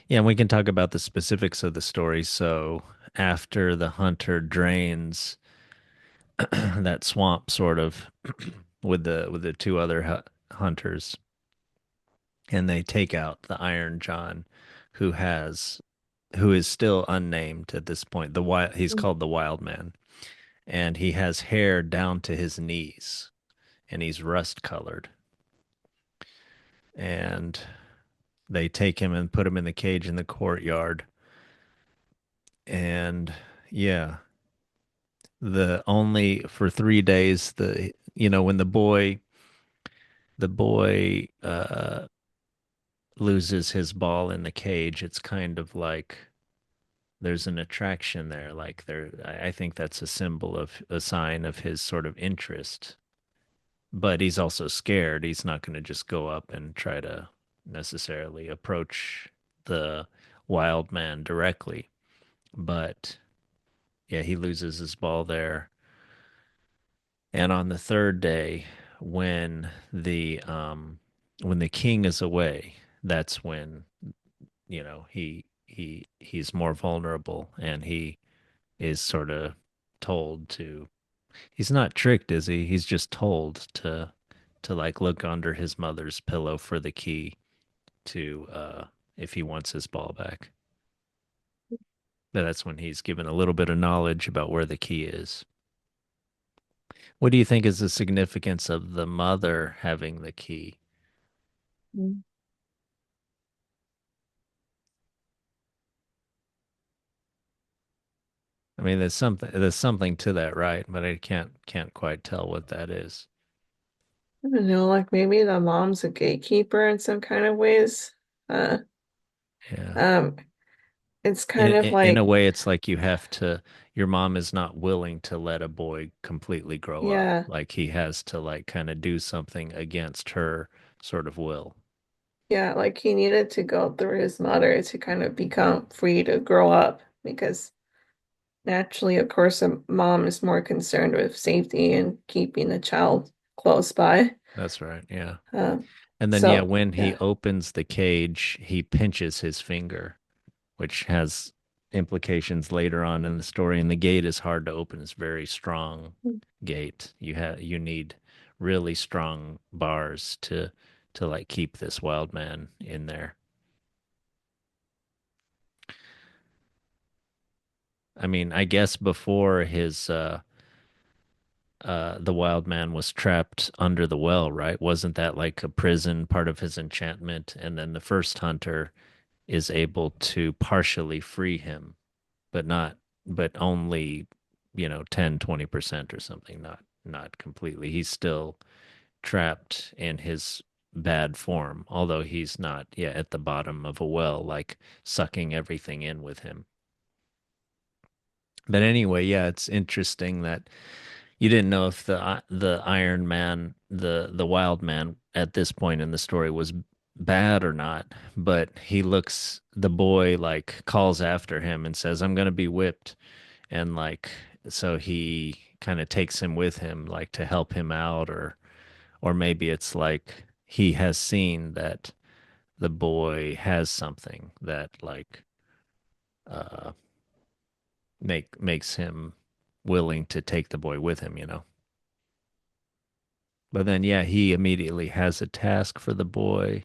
Yeah, and we can talk about the specifics of the story. So after the hunter drains that swamp, sort of, with the two other hunters, and they take out the Iron John, who has who is still unnamed at this point. He's Mm. called the Wild Man, and he has hair down to his knees, and he's rust colored. And they take him and put him in the cage in the courtyard. And yeah, the only for 3 days, when the boy loses his ball in the cage, it's kind of like there's an attraction there. Like I think that's a symbol of a sign of his sort of interest. But he's also scared. He's not going to just go up and try to necessarily approach the wild man directly. But yeah, he loses his ball there. And on the third day, when the king is away, that's when, he's more vulnerable, and he is sort of told to he's not tricked, is he? He's just told to like look under his mother's pillow for the key to if he wants his ball back. But that's when he's given a little bit of knowledge about where the key is. What do you think is the significance of the mother having the key? Mm. I mean, there's something to that, right? But I can't quite tell what that is. I don't know, like maybe the mom's a gatekeeper in some kind of ways. Uh, Yeah. um, it's In kind of in a like, way, it's like your mom is not willing to let a boy completely grow up. yeah, Like he has to like kind of do something against her sort of will. yeah, like he needed to go through his mother to kind of become free to grow up because naturally, of course, a mom is more concerned with safety and keeping the child close by. That's right. Yeah. Uh, And then yeah, so when he yeah. opens the cage, he pinches his finger, which has implications later on in the story. And the gate is hard to open. It's a very strong gate. You need really strong bars to like keep this wild man in there. I mean, I guess before the wild man was trapped under the well, right? Wasn't that like a prison, part of his enchantment? And then the first hunter is able to partially free him, but not, but only, 10-20% or something, not completely. He's still trapped in his bad form, although he's not yet at the bottom of a well, like sucking everything in with him. But anyway, yeah, it's interesting that you didn't know if the Iron Man, the Wild Man, at this point in the story was bad or not. But the boy like calls after him and says, "I'm gonna be whipped," and like so he kind of takes him with him, like to help him out, or maybe it's like he has seen that the boy has something that like uh makes him willing to take the boy with him. But then, yeah, he immediately has a task for the boy.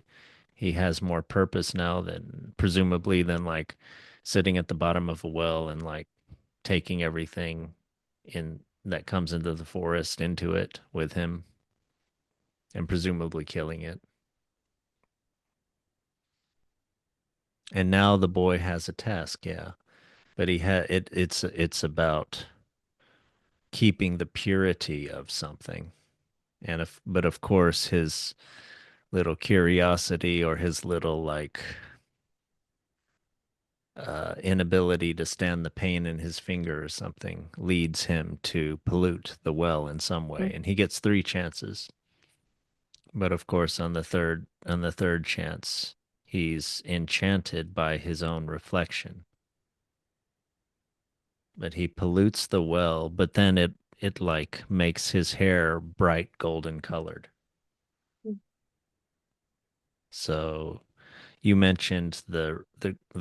He has more purpose now than presumably than like sitting at the bottom of a well and like taking everything in that comes into the forest into it with him and presumably killing it. And now the boy has a task, yeah. But it's about keeping the purity of something. But of course his little curiosity or his little like inability to stand the pain in his finger or something leads him to pollute the well in some way, and he gets three chances. But of course, on the third chance, he's enchanted by his own reflection. But he pollutes the well, but then it like makes his hair bright golden colored. So you mentioned the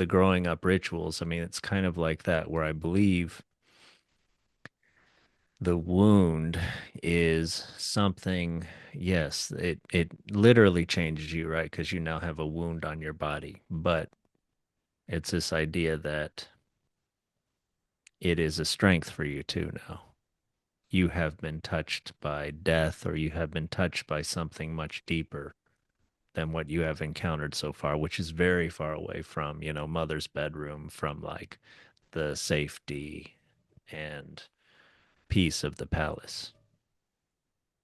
growing up rituals. I mean, it's kind of like that where I believe the wound is something, yes, it literally changes you, right? Because you now have a wound on your body, but it's this idea that it is a strength for you too now. You have been touched by death or you have been touched by something much deeper than what you have encountered so far, which is very far away from, mother's bedroom, from like the safety and peace of the palace.